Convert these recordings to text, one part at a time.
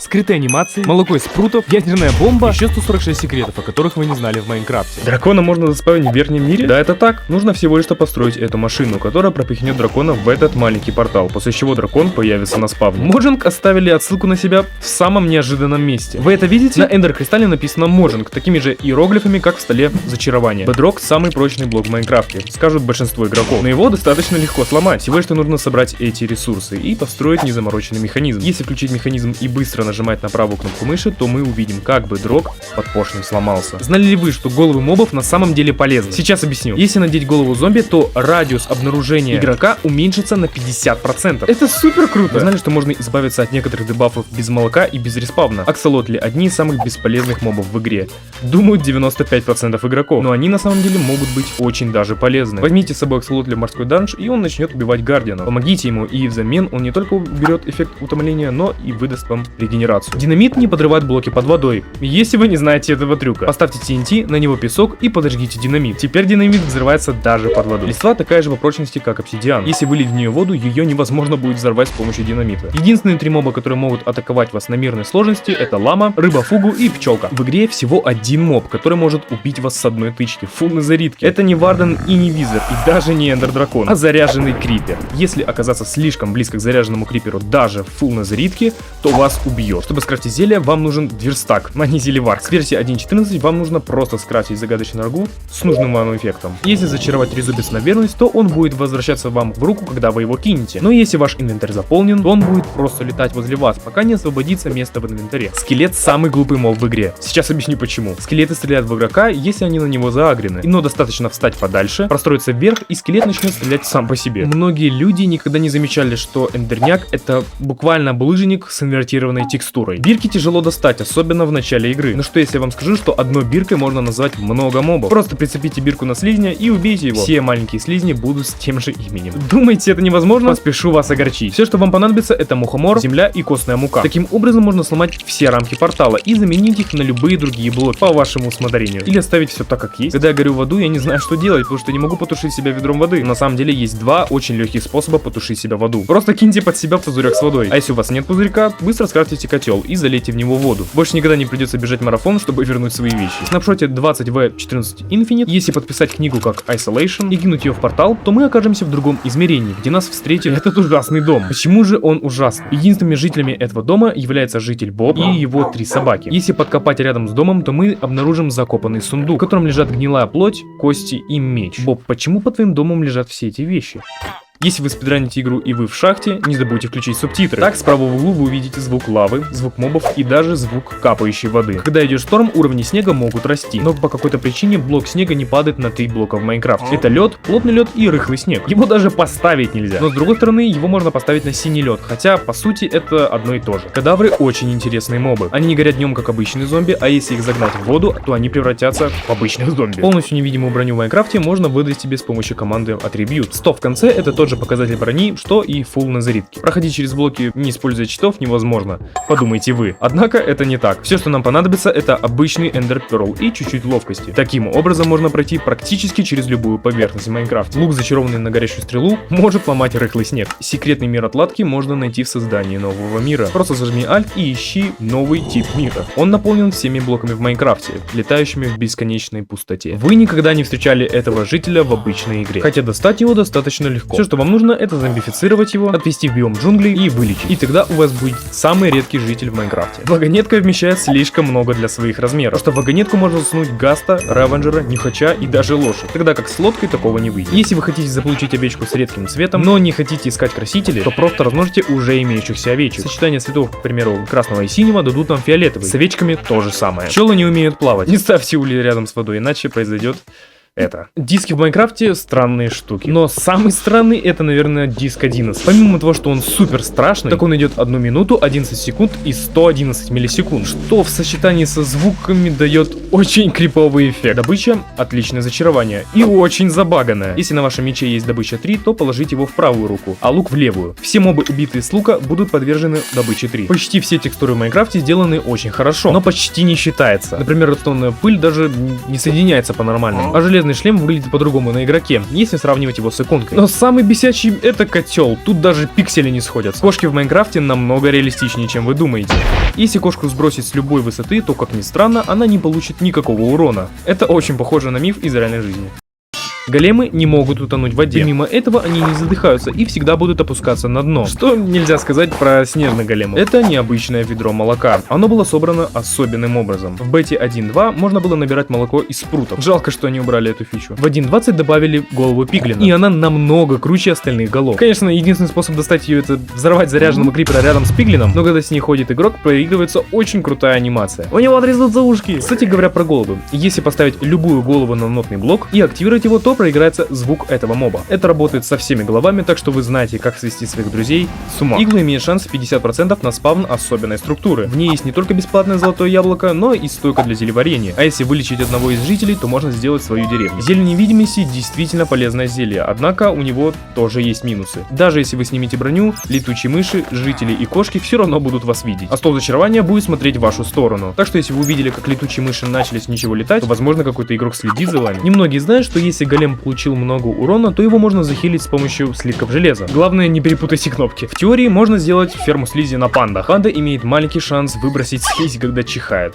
скрытые анимации, молоко из прутов, ядерная бомба, еще 146 секретов, о которых вы не знали в Майнкрафте. Дракона можно заспавнить в верхнем мире? Да, это так. Нужно всего лишь построить эту машину, которая пропихнет дракона в этот маленький портал, после чего дракон появится на спавне. Моджинг оставили отсылку на себя в самом неожиданном месте. Вы это видите? На Эндер Кристалле написано Моджинг, такими же иероглифами, как в столе зачарования. Bedrock самый прочный блок в Майнкрафте, скажут большинство игроков, но его достаточно легко сломать. Всего лишь нужно собрать эти ресурсы и построить незамороченный механизм. Если включить механизм и быстро нажимать на правую кнопку мыши, то мы увидим, как Bedrock под поршнем сломался. Знали ли вы, что головы мобов на самом деле полезны? Сейчас объясню. Если надеть голову зомби, то радиус обнаружения игрока уменьшится на 50%. Это супер круто! Вы знали, что можно избавиться от некоторых дебафов без молока и без респавна? Аксолотли одни из самых бесполезных мобов в игре. Думают 95% игроков, но они на самом деле могут быть очень даже полезны. Возьмите с собой аксолотли в морской данж, и он начнет убивать Гардиана. Помогите ему, и взамен он не только уберет эффект утомления, но и выдаст вам регенерацию. Динамит не подрывает блоки под водой. Если вы не знаете этого трюка, поставьте TNT, на него песок и подожгите динамит. Теперь динамит взрывается даже под водой. Листва такая же по прочности, как обсидиан. Если вылить в нее воду, ее невозможно будет взорвать с помощью динамита. Единственные три моба, которые могут атаковать вас на мирной сложности, это лама, рыба-фугу и пчелка. В игре всего один моб, который может убить вас с одной тычки. Фул на заритке. Это не Варден и не Визер, и даже не Эндер Дракон, а заряженный крипер. Если оказаться слишком близко к заряженному криперу даже фул на заритке, то вас убьет. Чтобы скрафтить зелье, вам нужен верстак, а не зелеварк. С версии 1.14 вам нужно просто скрафтить загадочный рагу с нужным вам эффектом. Если зачаровать трезубец на верность, то он будет возвращаться вам в руку, когда вы его кинете. Но если ваш инвентарь заполнен, то он будет просто летать возле вас, пока не освободится место в инвентаре. Скелет самый глупый моб в игре. Сейчас объясню почему. Скелеты стреляют в игрока, если они на него заагрены. Но достаточно встать подальше, простроиться вверх, и скелет начнет стрелять сам по себе. Многие люди никогда не замечали, что эндерняк это буквально булыжник с инвертированной текстурой. Бирки тяжело достать, особенно в начале игры. Но что если я вам скажу, что одной биркой можно назвать много мобов? Просто прицепите бирку на слизня и убейте его. Все маленькие слизни будут с тем же именем. Думаете, это невозможно? Поспешу вас огорчить. Все, что вам понадобится, это мухомор, земля и костная мука. Таким образом можно сломать все рамки портала и заменить их на любые другие блоки по вашему усмотрению. Или оставить все так, как есть. Когда я горю в аду, я не знаю, что делать, потому что не могу потушить себя ведром воды. На самом деле есть два очень легких способа потушить себя в аду. Просто киньте под себя пузырек с водой. А если у вас нет пузырька, быстро скрафтите котел и залейте в него воду. Больше никогда не придется бежать марафон, чтобы вернуть свои вещи. В снапшоте 20v14 Infinite, если подписать книгу как Isolation и кинуть ее в портал, то мы окажемся в другом измерении, где нас встретит этот ужасный дом. Почему же он ужасный? Единственными жителями этого дома является житель Боб и его 3 собаки. Если подкопать рядом с домом, то мы обнаружим закопанный сундук, в котором лежат гнилая плоть, кости и меч. Боб, почему под твоим домом лежат все эти вещи? Если вы спидраните игру и вы в шахте, не забудьте включить субтитры. Так, справа в углу вы увидите звук лавы, звук мобов и даже звук капающей воды. Когда идет шторм, уровни снега могут расти, но по какой-то причине блок снега не падает на 3 блока в Майнкрафте. Это лед, плотный лед и рыхлый снег. Его даже поставить нельзя. Но с другой стороны, его можно поставить на синий лед, хотя по сути это одно и то же. Кадавры очень интересные мобы. Они не горят днем, как обычные зомби, а если их загнать в воду, то они превратятся в обычных зомби. Полностью невидимую броню в Майнкрафте можно выдать себе с помощью команды Attribute. 100 в конце это тот же показатель брони, что и фул на заритке. Проходить через блоки, не используя читов, невозможно. Подумайте вы. Однако это не так. Все, что нам понадобится, это обычный Ender Pearl и чуть-чуть ловкости. Таким образом можно пройти практически через любую поверхность в Майнкрафте. Лук, зачарованный на горящую стрелу, может ломать рыхлый снег. Секретный мир отладки можно найти в создании нового мира. Просто зажми Alt и ищи новый тип мира. Он наполнен всеми блоками в Майнкрафте, летающими в бесконечной пустоте. Вы никогда не встречали этого жителя в обычной игре, хотя достать его достаточно легко. Все, что вам нужно, это зомбифицировать его, отвести в биом джунглей и вылечить. И тогда у вас будет самый редкий житель в Майнкрафте. Вагонетка вмещает слишком много для своих размеров. Просто в вагонетку можно засунуть Гаста, Ревенджера, Нюхача и даже лошадь. Тогда как с лодкой такого не выйдет. Если вы хотите заполучить овечку с редким цветом, но не хотите искать красители, то просто размножите уже имеющихся овечек. Сочетание цветов, к примеру, красного и синего дадут нам фиолетовый. С овечками то же самое. Пчелы не умеют плавать. Не ставьте улей рядом с водой, иначе произойдет это. Диски в Майнкрафте странные штуки. Но самый странный это, наверное, диск 11. Помимо того, что он супер страшный, так он идет 1 минуту, 11 секунд и 111 миллисекунд. Что в сочетании со звуками дает очень криповый эффект. Добыча — отличное зачарование. И очень забаганное. Если на вашем мече есть добыча 3, то положите его в правую руку, а лук в левую. Все мобы, убитые с лука, будут подвержены добыче 3. Почти все текстуры в Майнкрафте сделаны очень хорошо, но почти не считается. Например, редстоунная пыль даже не соединяется по-нормальному. А железо железный шлем выглядит по-другому на игроке, если сравнивать его с иконкой. Но самый бесячий — это котел. Тут даже пиксели не сходятся. Кошки в Майнкрафте намного реалистичнее, чем вы думаете. Если кошку сбросить с любой высоты, то, как ни странно, она не получит никакого урона. Это очень похоже на миф из реальной жизни. Големы не могут утонуть в воде. Помимо этого, они не задыхаются и всегда будут опускаться на дно. Что нельзя сказать про снежных големов. Это необычное ведро молока. Оно было собрано особенным образом. В бете 1.2 можно было набирать молоко из спрутов. Жалко, что они убрали эту фичу. В 1.20 добавили голову пиглина, и она намного круче остальных голов. Конечно, единственный способ достать ее — это взорвать заряженного крипера рядом с пиглином, но когда с ней ходит игрок, проигрывается очень крутая анимация. У него отрезаются ушки. Кстати говоря про голову. Если поставить любую голову на нотный блок и активировать его, то проиграется звук этого моба. Это работает со всеми головами, так что вы знаете, как свести своих друзей с ума. Игла имеет шанс 50% на спавн особенной структуры. В ней есть не только бесплатное золотое яблоко, но и стойка для зельеварения. А если вылечить одного из жителей, то можно сделать свою деревню. Зелье невидимости действительно полезное зелье, однако у него тоже есть минусы. Даже если вы снимете броню, летучие мыши, жители и кошки все равно будут вас видеть. А стол зачарования будет смотреть в вашу сторону. Так что если вы увидели, как летучие мыши начали с ничего летать, то возможно какой-то игрок следит за вами. Немногие знают, что если голем получил много урона, то его можно захилить с помощью слитков железа. Главное, не перепутайте кнопки. В теории можно сделать ферму слизи на пандах. Панда имеет маленький шанс выбросить слизь, когда чихает.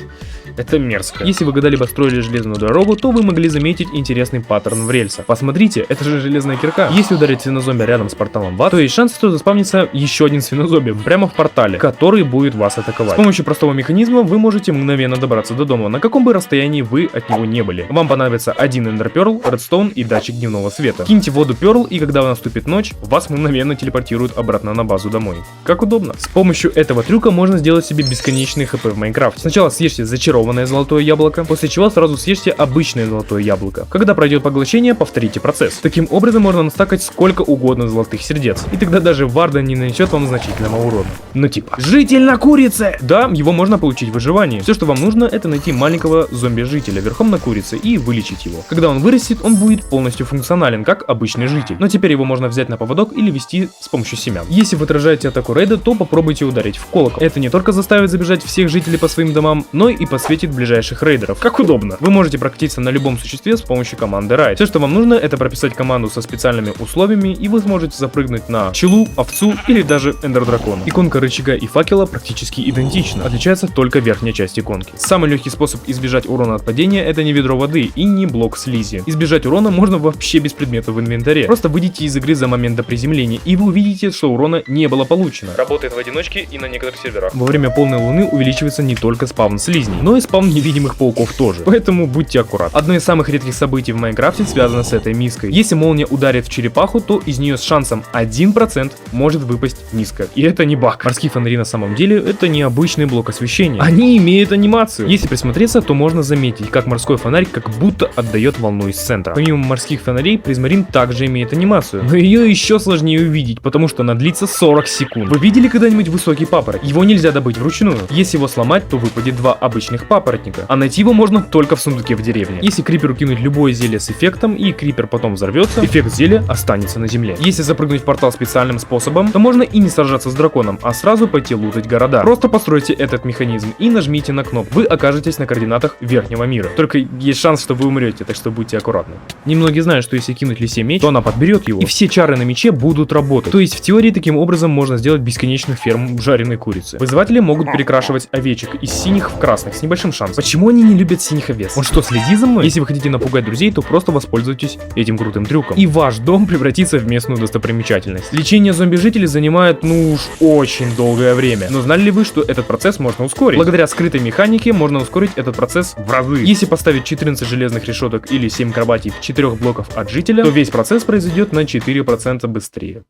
Это мерзко. Если вы когда-либо строили железную дорогу, то вы могли заметить интересный паттерн в рельсах. Посмотрите, это же железная кирка. Если ударить свинозомби рядом с порталом в ад, то есть шанс, что заспавнится еще один свинозомби прямо в портале, который будет вас атаковать. С помощью простого механизма вы можете мгновенно добраться до дома, на каком бы расстоянии вы от него не были. Вам понадобится один эндерперл, редстоун и датчик дневного света. Киньте в воду перл, и когда наступит ночь, вас мгновенно телепортируют обратно на базу домой. Как удобно. С помощью этого трюка можно сделать себе бесконечный хп в Майнкрафте. Сначала съешьте зачарованное золотое яблоко, после чего сразу съешьте обычное золотое яблоко. Когда пройдет поглощение, повторите процесс. Таким образом можно настакать сколько угодно золотых сердец, и тогда даже Варда не нанесет вам значительного урона. Ну типа, житель на курице! Да, его можно получить в выживании. Все, что вам нужно, это найти маленького зомби-жителя верхом на курице и вылечить его. Когда он вырастет, он будет полностью функционален, как обычный житель. Но теперь его можно взять на поводок или вести с помощью семян. Если вы отражаете атаку рейда, то попробуйте ударить в колокол. Это не только заставит забежать всех жителей по своим домам, но и посвятит ближайших рейдеров. Как удобно. Вы можете прокатиться на любом существе с помощью команды Ride. Все, что вам нужно, это прописать команду со специальными условиями, и вы сможете запрыгнуть на пчелу, овцу или даже эндер-дракона. Иконка рычага и факела практически идентична. Отличается только верхняя часть иконки. Самый легкий способ избежать урона от падения — это не ведро воды и не блок слизи. Избежать урона можно вообще без предметов в инвентаре. Просто выйдите из игры за момент до приземления, и вы увидите, что урона не было получено. Работает в одиночке и на некоторых серверах. Во время полной луны увеличивается не только спавн слизней, но и спавн невидимых пауков тоже. Поэтому будьте аккуратны. Одно из самых редких событий в Майнкрафте связано с этой миской. Если молния ударит в черепаху, то из нее с шансом 1% может выпасть низко. И это не баг. Морские фонари на самом деле это не обычный блок освещения. Они имеют анимацию. Если присмотреться, то можно заметить, как морской фонарь как будто отдает волну из центра. Помимо морских фонарей, призмарин также имеет анимацию. Но ее еще сложнее увидеть, потому что она длится 40 секунд. Вы видели когда-нибудь высокий папоротник? Его нельзя добыть вручную. Если его сломать, то выпадет 2 обычных папоротника, а найти его можно только в сундуке в деревне. Если криперу кинуть любое зелье с эффектом, и крипер потом взорвется, эффект зелья останется на земле. Если запрыгнуть в портал специальным способом, то можно и не сражаться с драконом, а сразу пойти лутать города. Просто постройте этот механизм и нажмите на кнопку. Вы окажетесь на координатах верхнего мира. Только есть шанс, что вы умрете, так что будьте аккуратны. Немногие знают, что если кинуть лисе меч, то она подберет его, и все чары на мече будут работать. То есть в теории таким образом можно сделать бесконечную ферму жареной курицы. Вызыватели могут перекрашивать овечек из синих в красных с небольшим шансом. Почему они не любят синих овец? Он что, следит за мной? Если вы хотите напугать друзей, то просто воспользуйтесь этим крутым трюком, и ваш дом превратится в местную достопримечательность. Лечение зомби-жителей занимает, ну уж очень долгое время. Но знали ли вы, что этот процесс можно ускорить? Благодаря скрытой механике можно ускорить этот процесс в разы. Если поставить 14 железных решеток или 7 кроватей в 4 блоков от жителя, то весь процесс произойдет на 4% быстрее.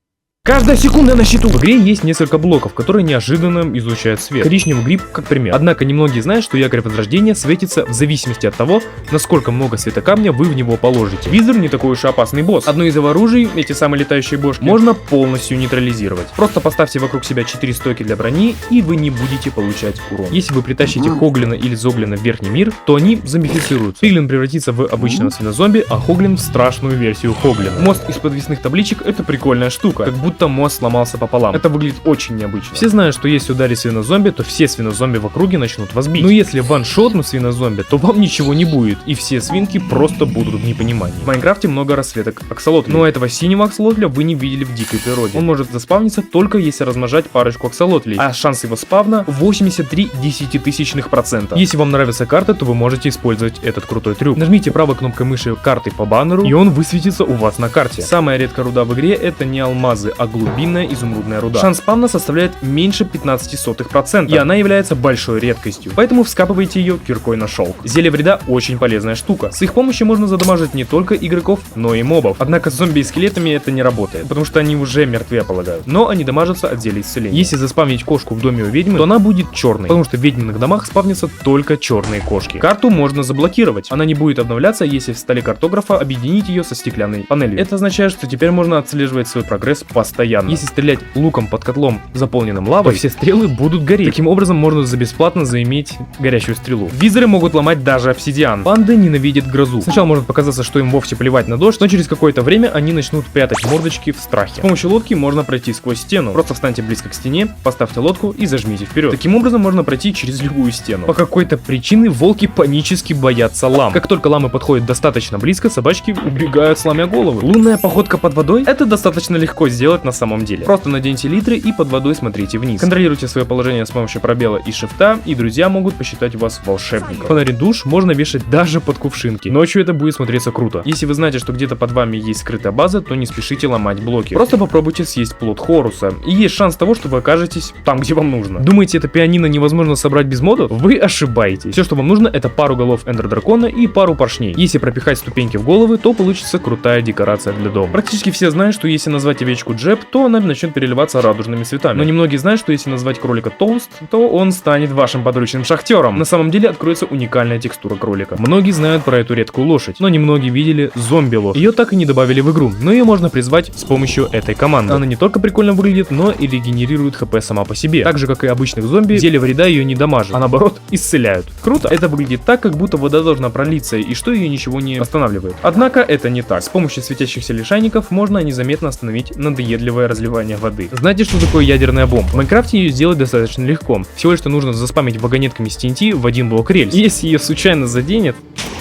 Каждая секунда на счету! В игре есть несколько блоков, которые неожиданно излучают свет. Коричневый гриб как пример. Однако немногие знают, что якорь возрождения светится в зависимости от того, насколько много светокамня вы в него положите. Визер не такой уж и опасный босс. Одно из его оружий, эти самые летающие бошки, можно полностью нейтрализировать. Просто поставьте вокруг себя 4 стойки для брони, и вы не будете получать урон. Если вы притащите Хоглина или Зоглина в верхний мир, то они зомбифицируются. Пиглин превратится в обычного свинозомби, а Хоглин в страшную версию Хоглина. Мост из подвесных табличек — это прикольная штука. Как будто будто мост сломался пополам. Это выглядит очень необычно. Все знают, что если ударить свинозомби, то все свинозомби в округе начнут вас бить. Но если ваншотнуть свинозомби, то вам ничего не будет, и все свинки просто будут в непонимании. В Майнкрафте много расцветок аксолотлей, но этого синего аксолотля вы не видели в дикой природе. Он может заспавниться только если размножать парочку аксолотлей, а шанс его спавна 83 десятитысячных процента. Если вам нравится карта, то вы можете использовать этот крутой трюк. Нажмите правой кнопкой мыши карты по баннеру, и он высветится у вас на карте. Самая редкая руда в игре это не алмазы, а глубинная изумрудная руда. Шанс спавна составляет меньше 0,15%, и она является большой редкостью, поэтому вскапывайте ее киркой на шелк. Зелье вреда очень полезная штука. С их помощью можно задамажить не только игроков, но и мобов. Однако с зомби и скелетами это не работает, потому что они уже мертвы, я полагаю. Но они дамажатся от зелья исцеления. Если заспавнить кошку в доме у ведьмы, то она будет черной, потому что в ведьминых домах спавнятся только черные кошки. Карту можно заблокировать. Она не будет обновляться, если в столе картографа объединить ее со стеклянной панелью. Это означает, что теперь можно отслеживать свой прогресс постоянно. Если стрелять луком под котлом, заполненным лавой, то все стрелы будут гореть. Таким образом можно за бесплатно заиметь горящую стрелу. Визоры могут ломать даже обсидиан. Панды ненавидят грозу. Сначала может показаться, что им вовсе плевать на дождь, но через какое-то время они начнут прятать мордочки в страхе. С помощью лодки можно пройти сквозь стену. Просто встаньте близко к стене, поставьте лодку и зажмите вперед. Таким образом можно пройти через любую стену. По какой-то причине волки панически боятся лам. Как только ламы подходят достаточно близко, собачки убегают, сломя головы. Лунная походка под водой? Это достаточно легко сделать на самом деле. Просто наденьте литры и под водой смотрите вниз. Контролируйте свое положение с помощью пробела и шифта, и друзья могут посчитать вас волшебником. Фонари душ можно вешать даже под кувшинки. Ночью это будет смотреться круто. Если вы знаете, что где-то под вами есть скрытая база, то не спешите ломать блоки. Просто попробуйте съесть плод Хоруса, и есть шанс того, что вы окажетесь там, где вам нужно. Думаете, это пианино невозможно собрать без модов? Вы ошибаетесь. Все, что вам нужно, это пару голов Эндер Дракона и пару поршней. Если пропихать ступеньки в головы, то получится крутая декорация для дома. Практически все знают, что если назвать овечку Джеб, то она начнет переливаться радужными цветами. Но немногие знают, что если назвать кролика Тоуст, то он станет вашим подручным шахтером. На самом деле откроется уникальная текстура кролика. Многие знают про эту редкую лошадь, но немногие видели зомби-лошадь. Ее так и не добавили в игру, но ее можно призвать с помощью этой команды. Она не только прикольно выглядит, но и регенерирует хп сама по себе. Так же, как и обычных зомби, зелье вреда ее не дамажит, а наоборот исцеляют. Круто. Это выглядит так, как будто вода должна пролиться, и что ее ничего не останавливает. Однако это не так. С помощью светящихся лишайников можно незаметно остановить надоедливое разливание воды. Знаете, что такое ядерная бомба? В Майнкрафте ее сделать достаточно легко. Всего лишь нужно заспамить вагонетками с TNT в один блок рельс. Если ее случайно заденет,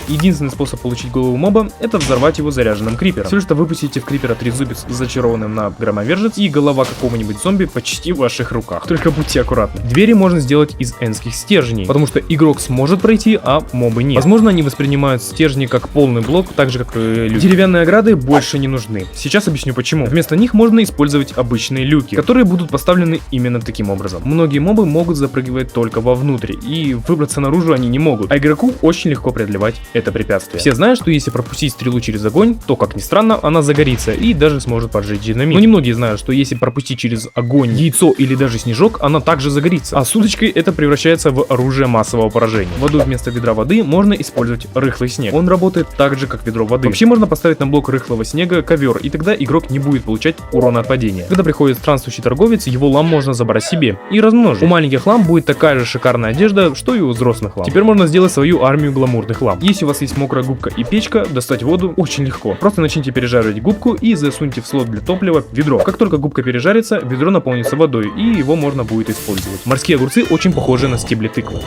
единственный способ получить голову моба — это взорвать его заряженным крипером. Все, что выпустите в крипера трезубец с зачарованным на громовержец, и голова какого-нибудь зомби почти в ваших руках. Только будьте аккуратны. Двери можно сделать из энских стержней, потому что игрок сможет пройти, а мобы нет. Возможно, они воспринимают стержни как полный блок, так же как и люки. Деревянные ограды больше не нужны. Сейчас объясню почему. Вместо них можно использовать обычные люки, которые будут поставлены именно таким образом. Многие мобы могут запрыгивать только вовнутрь, и выбраться наружу они не могут, а игроку очень легко преодолевать это препятствие. Все знают, что если пропустить стрелу через огонь, то, как ни странно, она загорится и даже сможет поджечь динамит. Но немногие знают, что если пропустить через огонь яйцо или даже снежок, она также загорится. А с удочкой это превращается в оружие массового поражения. В аду вместо ведра воды можно использовать рыхлый снег. Он работает так же, как ведро воды. Вообще можно поставить на блок рыхлого снега ковер, и тогда игрок не будет получать урона от падения. Когда приходит странствующий торговец, его лам можно забрать себе и размножить. У маленьких лам будет такая же шикарная одежда, что и у взрослых лам. Теперь можно сделать свою армию гламурных лам. Если у вас есть мокрая губка и печка, достать воду очень легко. Просто начните пережаривать губку и засуньте в слот для топлива ведро. Как только губка пережарится, ведро наполнится водой, и его можно будет использовать. Морские огурцы очень похожи на стебли тыквы.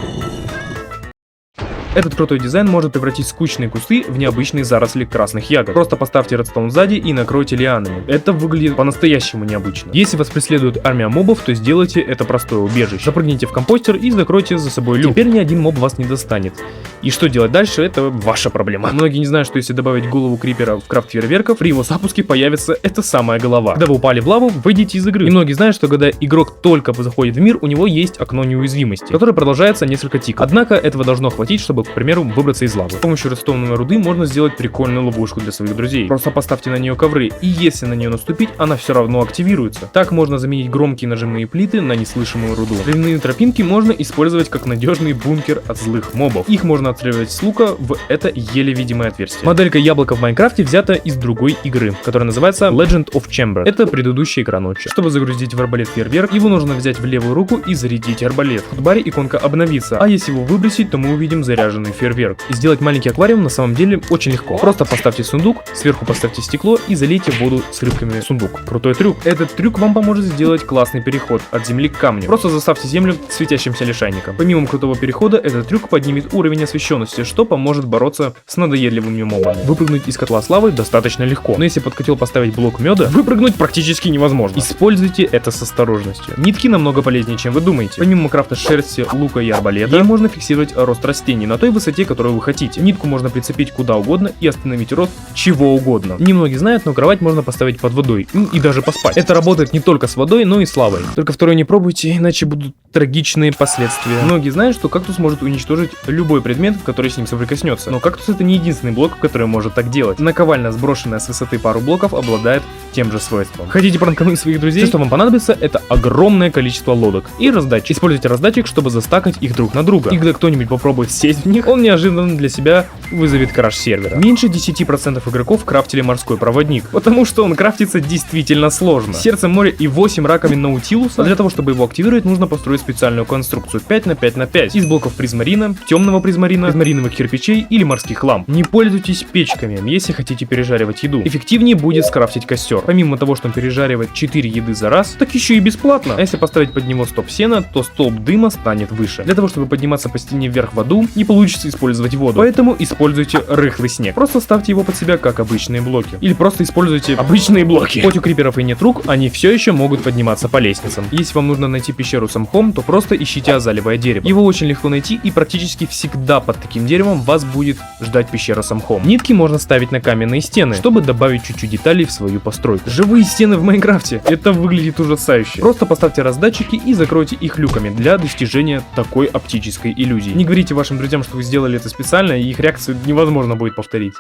Этот крутой дизайн может превратить скучные кусты в необычные заросли красных ягод. Просто поставьте редстоун сзади и накройте лианами. Это выглядит по-настоящему необычно. Если вас преследует армия мобов, то сделайте это простое убежище. Запрыгните в компостер и закройте за собой люк. Теперь ни один моб вас не достанет. И что делать дальше, это ваша проблема. Многие не знают, что если добавить голову крипера в крафт фейерверков, при его запуске появится эта самая голова. Когда вы упали в лаву, выйдите из игры. И многие знают, что когда игрок только заходит в мир, у него есть окно неуязвимости, которое продолжается несколько тиков. Однако этого должно хватить, чтобы, к примеру, выбраться из лавы. С помощью редстоуновой руды можно сделать прикольную ловушку для своих друзей. Просто поставьте на нее ковры, и если на нее наступить, она все равно активируется. Так можно заменить громкие нажимные плиты на неслышимую руду. Травяные тропинки можно использовать как надежный бункер от злых мобов. Их можно отстреливать с лука в это еле видимое отверстие. Моделька яблока в Майнкрафте взята из другой игры, которая называется Legend of Chamber. Это предыдущая игра ночи. Чтобы загрузить в арбалет фейерверк, его нужно взять в левую руку и зарядить арбалет. В хотбаре иконка обновится, а если его выбросить, то мы увидим заряженный заряженный фейерверк. И сделать маленький аквариум на самом деле очень легко. Просто поставьте сундук, сверху поставьте стекло и залейте воду с рыбками в сундук. Крутой трюк. Этот трюк вам поможет сделать классный переход от земли к камню. Просто заставьте землю светящимся лишайником. Помимо крутого перехода, этот трюк поднимет уровень освещенности, что поможет бороться с надоедливыми мобами. Выпрыгнуть из котла с лавой достаточно легко, но если под котел поставить блок меда, выпрыгнуть практически невозможно. Используйте это с осторожностью. Нитки намного полезнее, чем вы думаете. Помимо крафта шерсти, лука и арбалета, ей можно фиксировать рост растений на той высоте, которую вы хотите. Нитку можно прицепить куда угодно и остановить рост чего угодно. Немногие знают, но кровать можно поставить под водой и даже поспать. Это работает не только с водой, но и с лавой. Только второе не пробуйте, иначе будут трагичные последствия. Многие знают, что кактус может уничтожить любой предмет, который с ним соприкоснется. Но кактус это не единственный блок, который может так делать. Наковальня, сброшенная с высоты пару блоков, обладает тем же свойством. Хотите пранкануть своих друзей? Все, что вам понадобится, это огромное количество лодок и раздатчик. Используйте раздатчик, чтобы застакать их друг на друга. И когда кто-нибудь попробует сесть в них, он неожиданно для себя вызовет краш сервера. Меньше 10% игроков крафтили морской проводник, потому что он крафтится действительно сложно. Сердце моря и 8 раковин наутилуса. А для того, чтобы его активировать, нужно построить специальную конструкцию 5×5×5 из блоков призмарина, темного призмарина, призмариновых кирпичей или морских ламп. Не пользуйтесь печками, если хотите пережаривать еду. Эффективнее будет скрафтить костер. Помимо того, что он пережаривает 4 еды за раз, так еще и бесплатно. А если поставить под него столб сена, то столб дыма станет выше. Для того, чтобы подниматься по стене вверх в аду, не получится использовать воду. Поэтому используйте рыхлый снег. Просто ставьте его под себя как обычные блоки. Или просто используйте обычные блоки. Хоть у криперов и нет рук, они все еще могут подниматься по лестницам. Если вам нужно найти пещеру с мхом, то просто ищите азалевое дерево. Его очень легко найти, и практически всегда под таким деревом вас будет ждать пещера с мхом. Нитки можно ставить на каменные стены, чтобы добавить чуть-чуть деталей в свою постройку. Живые стены в Майнкрафте. Это выглядит ужасающе. Просто поставьте раздатчики и закройте их люками для достижения такой оптической иллюзии. Не говорите вашим друзьям, что вы сделали это специально, и их реакцию невозможно будет повторить.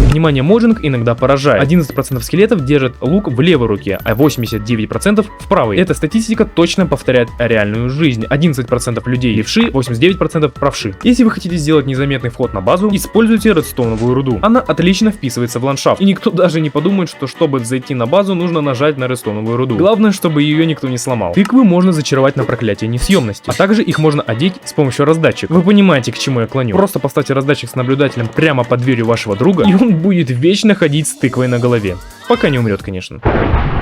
Внимание, моджинг иногда поражает. 11% скелетов держат лук в левой руке, а 89% в правой. Эта статистика точно повторяет реальную жизнь. 11% людей левши, 89% правши. Если вы хотите сделать незаметный вход на базу, используйте редстоуновую руду. Она отлично вписывается в ландшафт, и никто даже не подумает, что чтобы зайти на базу, нужно нажать на редстоуновую руду. Главное, чтобы ее никто не сломал. Тыквы можно зачаровать на проклятие несъемности, а также их можно одеть с помощью раздатчика. Вы понимаете, к чему я клоню. Просто поставьте раздатчик с наблюдателем прямо под дверью вашего друга, и он будет вечно ходить с тыквой на голове. Пока не умрет, конечно.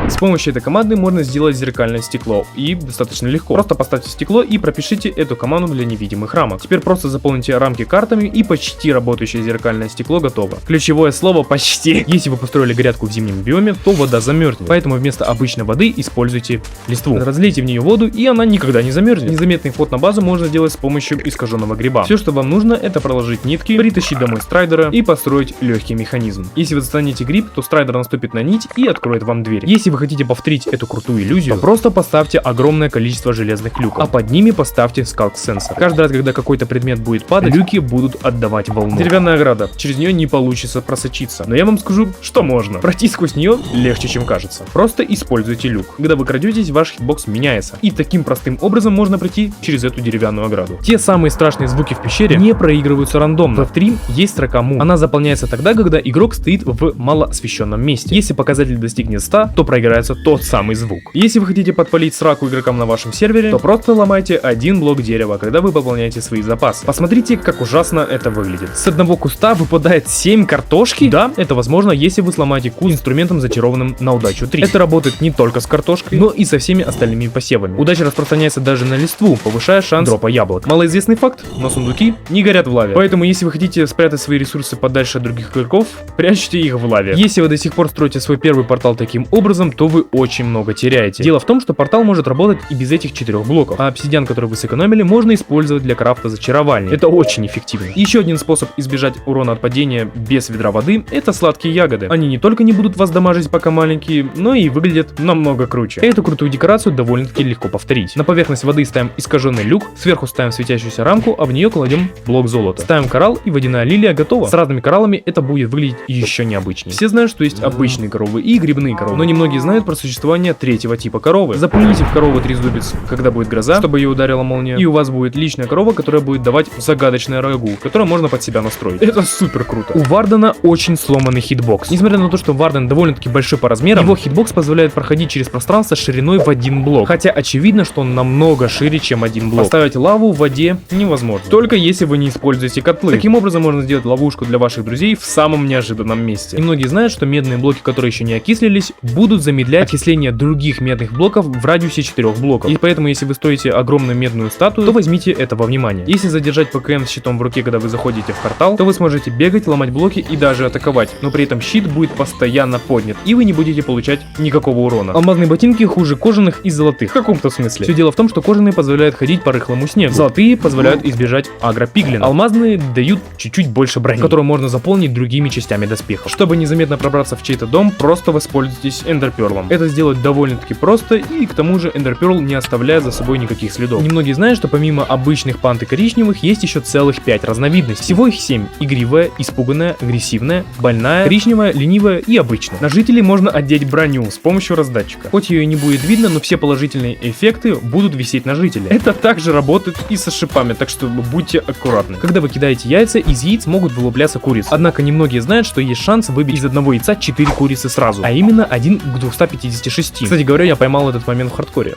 С помощью этой команды можно сделать зеркальное стекло, и достаточно легко. Просто поставьте стекло и пропишите эту команду для невидимых рамок. Теперь просто заполните рамки картами, и почти работающее зеркальное стекло готово. Ключевое слово «почти». Если вы построили грядку в зимнем биоме, то вода замерзнет, поэтому вместо обычной воды используйте листву. Разлейте в нее воду, и она никогда не замерзнет. Незаметный вход на базу можно сделать с помощью искаженного гриба. Все, что вам нужно, это проложить нитки, притащить домой страйдера и построить легкий механизм. Если вы достанете гриб, то страйдер наступит на нить и откроет вам дверь. Если вы хотите повторить эту крутую иллюзию, то просто поставьте огромное количество железных люков, а под ними поставьте скалк-сенсор. Каждый раз, когда какой-то предмет будет падать, люки будут отдавать волну. Деревянная ограда. Через нее не получится просочиться. Но я вам скажу, что можно. Пройти сквозь нее легче, чем кажется. Просто используйте люк. Когда вы крадетесь, ваш хитбокс меняется. И таким простым образом можно пройти через эту деревянную ограду. Те самые страшные звуки в пещере не проигрываются рандомно. В F3 есть строка му. Она заполняется тогда, когда игрок стоит в малоосвещенном месте. Если показатель достигнет 100, то проиграется тот самый звук. Если вы хотите подпалить сраку игрокам на вашем сервере, то просто ломайте один блок дерева, когда вы пополняете свои запасы. Посмотрите, как ужасно это выглядит. С одного куста выпадает 7 картошки? Да, это возможно, если вы сломаете куст инструментом, зачарованным на удачу 3. Это работает не только с картошкой, но и со всеми остальными посевами. Удача распространяется даже на листву, повышая шанс дропа яблок. Малоизвестный факт, но сундуки не горят в лаве. Поэтому, если вы хотите спрятать свои ресурсы подальше от других игроков, прячьте их в лаве. Если вы до сих пор строите свой первый портал таким образом, то вы очень много теряете. Дело в том, что портал может работать и без этих 4 блоков, а обсидиан, который вы сэкономили, можно использовать для крафта зачарования. Это очень эффективно. Еще один способ избежать урона от падения без ведра воды — это сладкие ягоды. Они не только не будут вас дамажить, пока маленькие, но и выглядят намного круче. Эту крутую декорацию довольно-таки легко повторить. На поверхность воды ставим искаженный люк, сверху ставим светящуюся рамку, а в нее кладем блок золота. Ставим коралл, и водяная лилия готова. С разными кораллами это будет выглядеть еще необычнее. Все знают, что есть обычные обычные коровы и грибные коровы. Но немногие знают про существование третьего типа коровы. Запульните в корову трезубец, когда будет гроза, чтобы ее ударила молния, и у вас будет личная корова, которая будет давать загадочное рагу, которое можно под себя настроить. Это супер круто. У Вардена очень сломанный хитбокс. Несмотря на то, что Варден довольно-таки большой по размерам, его хитбокс позволяет проходить через пространство шириной в один блок. Хотя очевидно, что он намного шире, чем один блок. Поставить лаву в воде невозможно. Только если вы не используете котлы. Таким образом можно сделать ловушку для ваших друзей в самом неожиданном месте. И многие знают, что медные блоки, которые еще не окислились, будут замедлять окисление других медных блоков в радиусе 4 блоков. И поэтому, если вы строите огромную медную статую, то возьмите это во внимание. Если задержать ПКМ с щитом в руке, когда вы заходите в портал, то вы сможете бегать, ломать блоки и даже атаковать. Но при этом щит будет постоянно поднят, и вы не будете получать никакого урона. Алмазные ботинки хуже кожаных и золотых. В каком-то смысле. Все дело в том, что кожаные позволяют ходить по рыхлому снегу. Золотые позволяют избежать агропиглина. Алмазные дают чуть-чуть больше брони, которую можно заполнить другими частями доспехов. Чтобы незаметно пробраться в чей-то дом, просто воспользуйтесь эндерперлом. Это сделать довольно-таки просто, и к тому же эндерперл не оставляет за собой никаких следов. Немногие знают, что помимо обычных пант и коричневых, есть еще целых 5 разновидностей. Всего их 7. Игривая, испуганная, агрессивная, больная, коричневая, ленивая и обычная. На жителей можно одеть броню с помощью раздатчика. Хоть ее и не будет видно, но все положительные эффекты будут висеть на жителе. Это также работает и со шипами, так что будьте аккуратны. Когда вы кидаете яйца, из яиц могут вылупляться курицы. Однако немногие знают, что есть шанс выбить из одного яйца 4 курицы сразу, а именно 1 к 256. Кстати говоря, я поймал этот момент в хардкоре.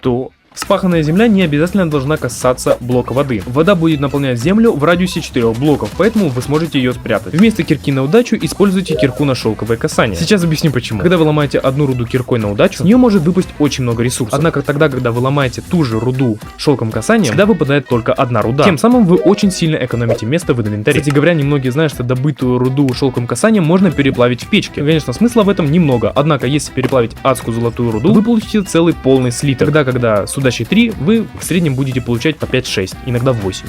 Что? Вспаханная земля не обязательно должна касаться блока воды. Вода будет наполнять землю в радиусе 4 блоков, поэтому вы сможете ее спрятать. Вместо кирки на удачу используйте кирку на шелковое касание. Сейчас объясню почему. Когда вы ломаете одну руду киркой на удачу, с нее может выпасть очень много ресурсов. Однако тогда, когда вы ломаете ту же руду шелковым касанием, всегда выпадает только одна руда. Тем самым вы очень сильно экономите место в инвентаре. Кстати говоря, немногие знают, что добытую руду шелковым касанием можно переплавить в печке. Конечно, смысла в этом немного. Однако, если переплавить адскую золотую руду, вы получите целый полный слиток. Тогда, когда судачи 3, вы в среднем будете получать по 5-6, иногда 8.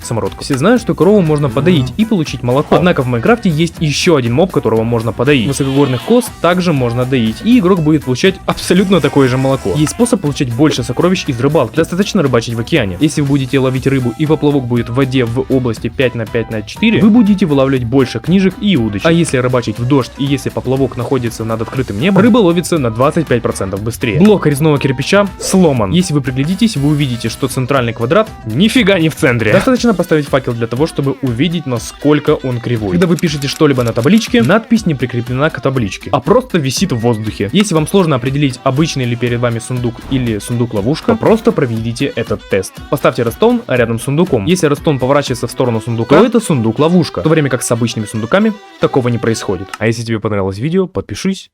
Самородку. Все знают, что корову можно подоить и получить молоко. Однако в Майнкрафте есть еще один моб, которого можно подоить. Высокогорных коз также можно доить, и игрок будет получать абсолютно такое же молоко. Есть способ получать больше сокровищ из рыбалки. Достаточно рыбачить в океане. Если вы будете ловить рыбу и поплавок будет в воде в области 5 на 5 на 4, вы будете вылавливать больше книжек и удочек. А если рыбачить в дождь и если поплавок находится над открытым небом, рыба ловится на 25% быстрее. Блок резного кирпича сломан. Если вы приглядитесь, вы увидите, что центральный квадрат нифига не в центре. Достаточно поставить факел для того, чтобы увидеть, насколько он кривой. Когда вы пишете что-либо на табличке, надпись не прикреплена к табличке, а просто висит в воздухе. Если вам сложно определить, обычный ли перед вами сундук или сундук-ловушка, то просто проведите этот тест. Поставьте редстоун рядом с сундуком. Если редстоун поворачивается в сторону сундука, то это сундук-ловушка. В то время как с обычными сундуками такого не происходит. А если тебе понравилось видео, подпишись.